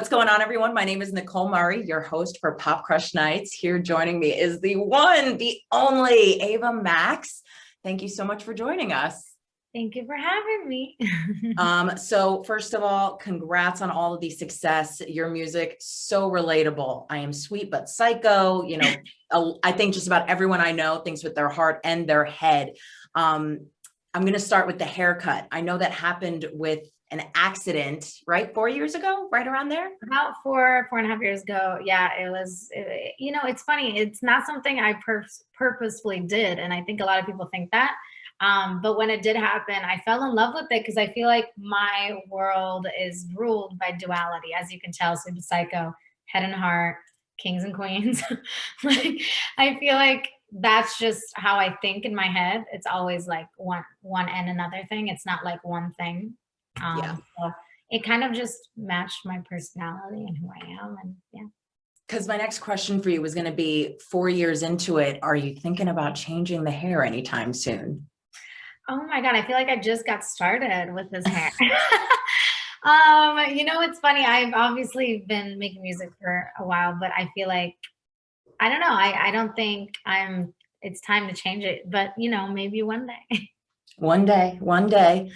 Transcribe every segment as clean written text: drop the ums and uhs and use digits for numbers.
What's going on, everyone? My name is Nicole Murray, your host for Pop Crush Nights. Here joining me is the one, the only Ava Max. Thank you so much for joining us. Thank you for having me. So first of all, congrats on all of the success. Your music, so relatable. I am sweet but psycho. You know, I think just about everyone I know thinks with their heart and their head. I'm going to start with the haircut. I know that happened with an accident, right? 4 years ago, right around there? About 4.5 years ago. Yeah, it was, you know, it's funny. It's not something I purposefully did. And I think a lot of people think that. But when it did happen, I fell in love with it because I feel like my world is ruled by duality. As you can tell, super psycho, head and heart, kings and queens. Like, I feel like that's just how I think in my head. It's always like one and another thing. It's not like one thing. Yeah. So it kind of just matched my personality and who I am. And yeah. Because my next question for you was going to be 4 years into it. Are you thinking about changing the hair anytime soon? Oh my God, I feel like I just got started with this hair. You know, it's funny. I've obviously been making music for a while, but I feel like, I don't know. I don't think it's time to change it, but you know, maybe one day. One day, one day.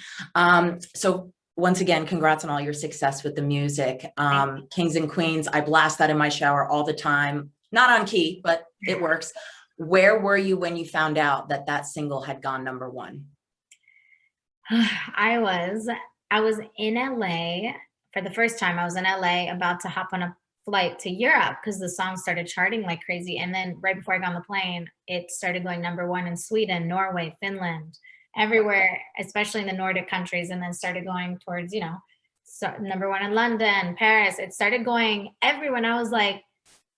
So once again, congrats on all your success with the music. Kings and Queens, I blast that in my shower all the time. Not on key, but it works. Where were you when you found out that that single had gone #1? I was in LA for the first time. I was in LA about to hop on a flight to Europe because the song started charting like crazy. And then right before I got on the plane, it started going #1 in Sweden, Norway, Finland, everywhere, especially in the Nordic countries, and then started going towards, you know, so #1 in London, Paris. It started going everywhere. And I was like,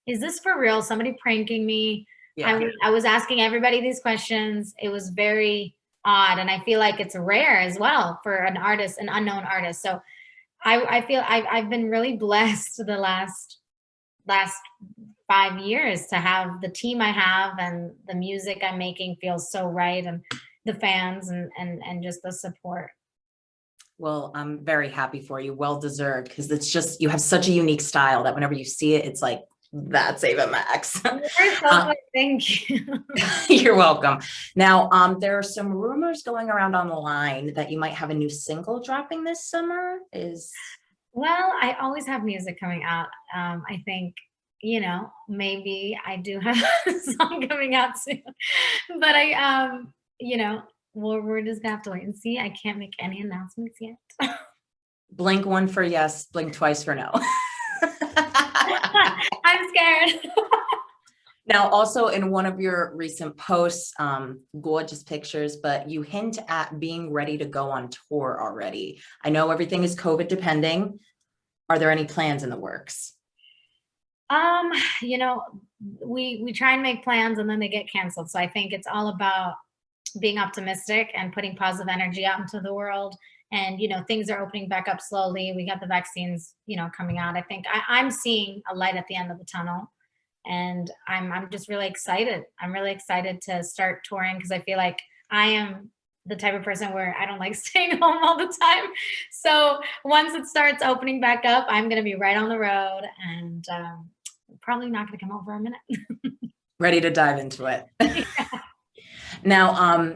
is this for real? Somebody pranking me? Yeah. I was asking everybody these questions. It was very odd. And I feel like it's rare as well for an artist, an unknown artist. So I feel I've been really blessed the last 5 years to have the team I have, and the music I'm making feels so right, and the fans and just the support. Well, I'm very happy for you. Well deserved, because it's just, you have such a unique style that whenever you see it, it's like, that's Ava Max. You're so good. Thank you. You're welcome. Now, there are some rumors going around on the line that you might have a new single dropping this summer. Well, I always have music coming out. I think, you know, maybe I do have a song coming out soon, but you know, we're just gonna have to wait and see. I can't make any announcements yet. Blink one for yes, blink twice for no. I'm scared. Now, also in one of your recent posts, gorgeous pictures, but you hint at being ready to go on tour already. I know everything is COVID depending. Are there any plans in the works? You know, we try and make plans and then they get canceled. So I think it's all about being optimistic and putting positive energy out into the world. And, you know, things are opening back up slowly. We got the vaccines, you know, coming out. I think I'm seeing a light at the end of the tunnel. And I'm just really excited. I'm really excited to start touring because I feel like I am the type of person where I don't like staying home all the time. So once it starts opening back up, I'm going to be right on the road, and probably not going to come home for a minute. Ready to dive into it. Yeah. Now,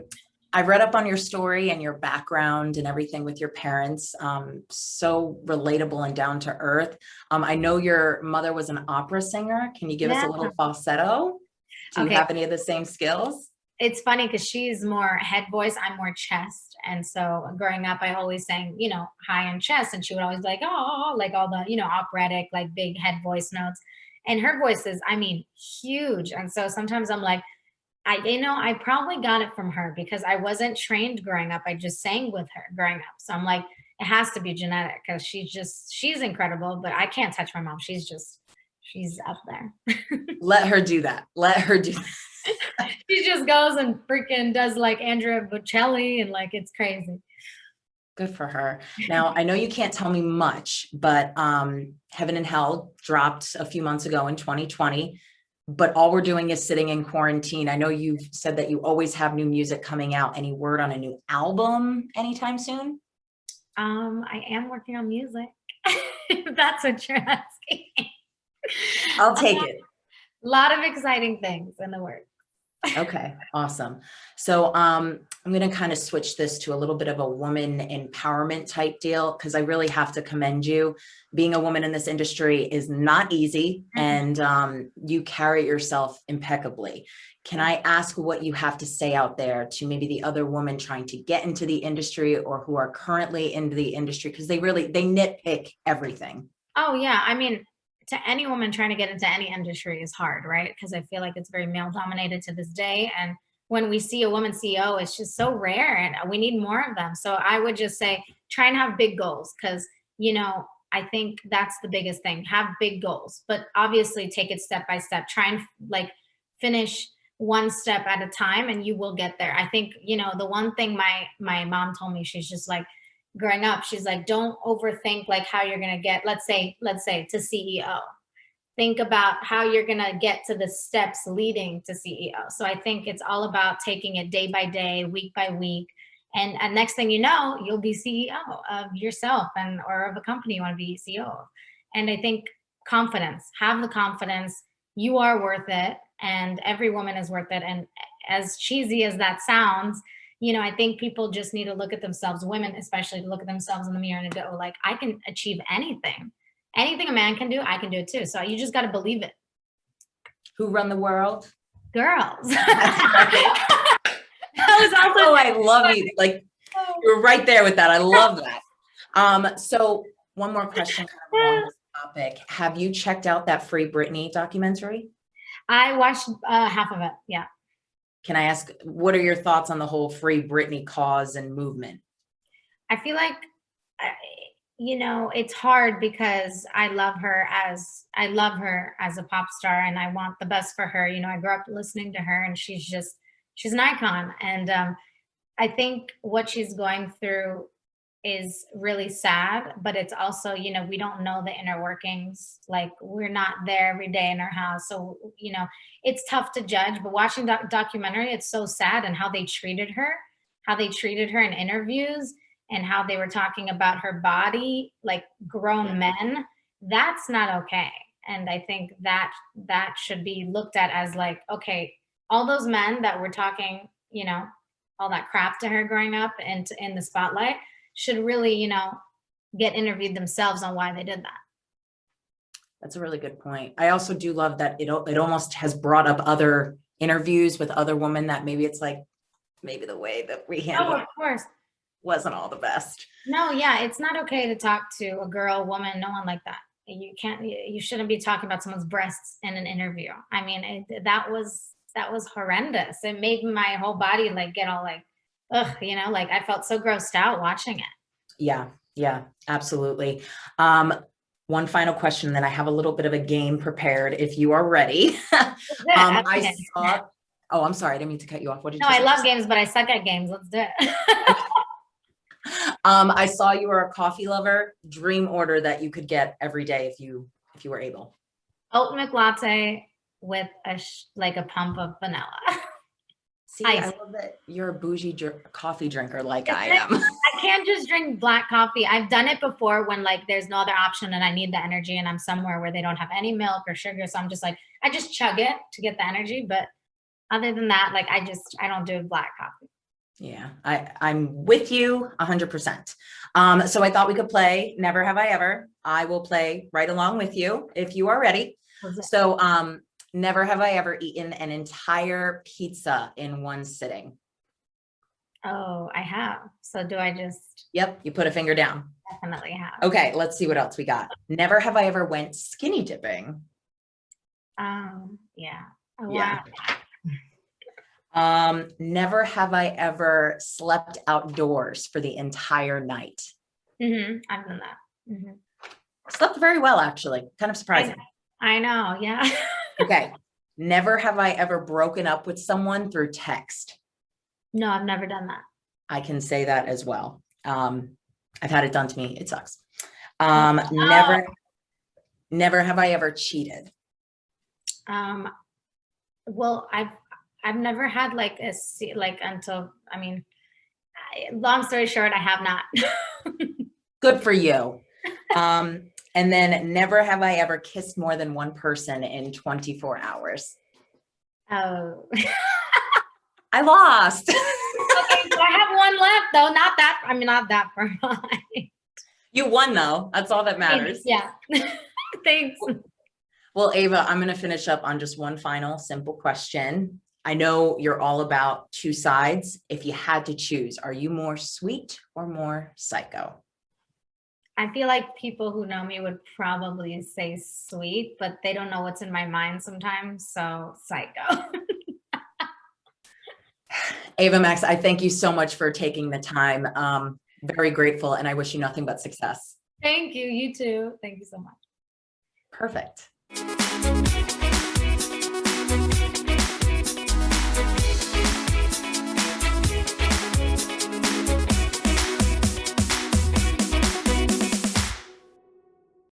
I read up on your story and your background and everything with your parents. So relatable and down to earth. I know your mother was an opera singer. Can you give us a little falsetto? Do you have any of the same skills? It's funny because she's more head voice, I'm more chest. And so growing up, I always sang, you know, high and chest. And she would always be like, oh, like all the, you know, operatic, like big head voice notes. And her voice is, I mean, huge. And so sometimes I'm like, I probably got it from her because I wasn't trained growing up. I just sang with her growing up. So I'm like, it has to be genetic because she's incredible, but I can't touch my mom. She's up there. Let her do that. Let her do that. She just goes and freaking does like Andrea Bocelli, and like, it's crazy. Good for her. Now, I know you can't tell me much, but Heaven and Hell dropped a few months ago in 2020. But all we're doing is sitting in quarantine. I know you've said that you always have new music coming out. Any word on a new album anytime soon? I am working on music. That's what you're asking. I'll take it. A lot of exciting things in the works. Okay, awesome. So I'm going to kind of switch this to a little bit of a woman empowerment type deal, because I really have to commend you. Being a woman in this industry is not easy, and you carry yourself impeccably. Can I ask what you have to say out there to maybe the other women trying to get into the industry or who are currently into the industry? Because they nitpick everything. Oh yeah, I mean, to any woman trying to get into any industry is hard, right? Because I feel like it's very male dominated to this day. And when we see a woman CEO, it's just so rare and we need more of them. So I would just say try and have big goals, because, you know, I think that's the biggest thing. Have big goals, but obviously take it step by step. Try and like finish one step at a time and you will get there. I think, you know, the one thing my mom told me, she's just like, growing up, she's like, don't overthink like how you're gonna get, let's say to CEO. Think about how you're gonna get to the steps leading to CEO. So I think it's all about taking it day by day, week by week, and next thing you know, you'll be CEO of yourself and or of a company you want to be CEO of. And I think confidence, have the confidence, you are worth it, and every woman is worth it. And as cheesy as that sounds, you know, I think people just need to look at themselves, women especially, to look at themselves in the mirror and go like, I can achieve anything. Anything a man can do, I can do it too. So you just got to believe it. Who run the world? Girls. That was also, oh, I love you. Like, you're right there with that. I love that. So one more question kind of on this topic. Have you checked out that Free Britney documentary? I watched half of it. Yeah. Can I ask, what are your thoughts on the whole Free Britney cause and movement? I feel like, you know, it's hard because I love her as a pop star and I want the best for her. You know, I grew up listening to her and she's an icon. And I think what she's going through is really sad, but it's also, you know, we don't know the inner workings. Like we're not there every day in her house. So, you know, it's tough to judge, but watching that documentary, it's so sad, and how they treated her in interviews and how they were talking about her body, like grown men, that's not okay. And I think that should be looked at as like, okay, all those men that were talking, you know, all that crap to her growing up and in the spotlight should really, you know, get interviewed themselves on why they did that. That's a really good point. I also do love that it almost has brought up other interviews with other women that maybe it's like, maybe the way that we handled of course, wasn't all the best. No, yeah, it's not okay to talk to a girl, woman, no one like that. You shouldn't be talking about someone's breasts in an interview. I mean, that was horrendous. It made my whole body like get all like, ugh, you know, like I felt so grossed out watching it. Yeah, absolutely. One final question, then I have a little bit of a game prepared if you are ready. I saw, oh, I'm sorry, I didn't mean to cut you off. What did you say? No, I love games, but I suck at games. Let's do it. I saw you were a coffee lover. Dream order that you could get every day if you were able. Oat milk latte with like a pump of vanilla. See, I love that you're a bougie coffee drinker like I am. I can't just drink black coffee. I've done it before when like there's no other option and I need the energy and I'm somewhere where they don't have any milk or sugar. So I'm just like, I just chug it to get the energy. But other than that, like I don't do black coffee. Yeah, I'm with you 100%. So I thought we could play Never Have I Ever. I will play right along with you if you are ready. So never have I ever eaten an entire pizza in one sitting. Oh, I have. So do I just? Yep, you put a finger down. Definitely have. Okay, let's see what else we got. Never have I ever went skinny dipping. Yeah. Yeah. Never have I ever slept outdoors for the entire night. I've done that. Slept very well, actually. Kind of surprising. I know. Yeah. Okay. Never have I ever broken up with someone through text. No, I've never done that. I can say that as well. I've had it done to me. It sucks. Never have I ever cheated. Well, I've never had like until, I mean, long story short, I have not. Good for you. And then never have I ever kissed more than one person in 24 hours. Oh. I lost. Okay, so I have one left though. Not that far behind. You won though. That's all that matters. Yeah. Thanks. Well, Ava, I'm going to finish up on just one final simple question. I know you're all about two sides. If you had to choose, are you more sweet or more psycho? I feel like people who know me would probably say sweet, but they don't know what's in my mind sometimes. So psycho. Ava Max, I thank you so much for taking the time. Very grateful, and I wish you nothing but success. Thank you. You too. Thank you so much. Perfect.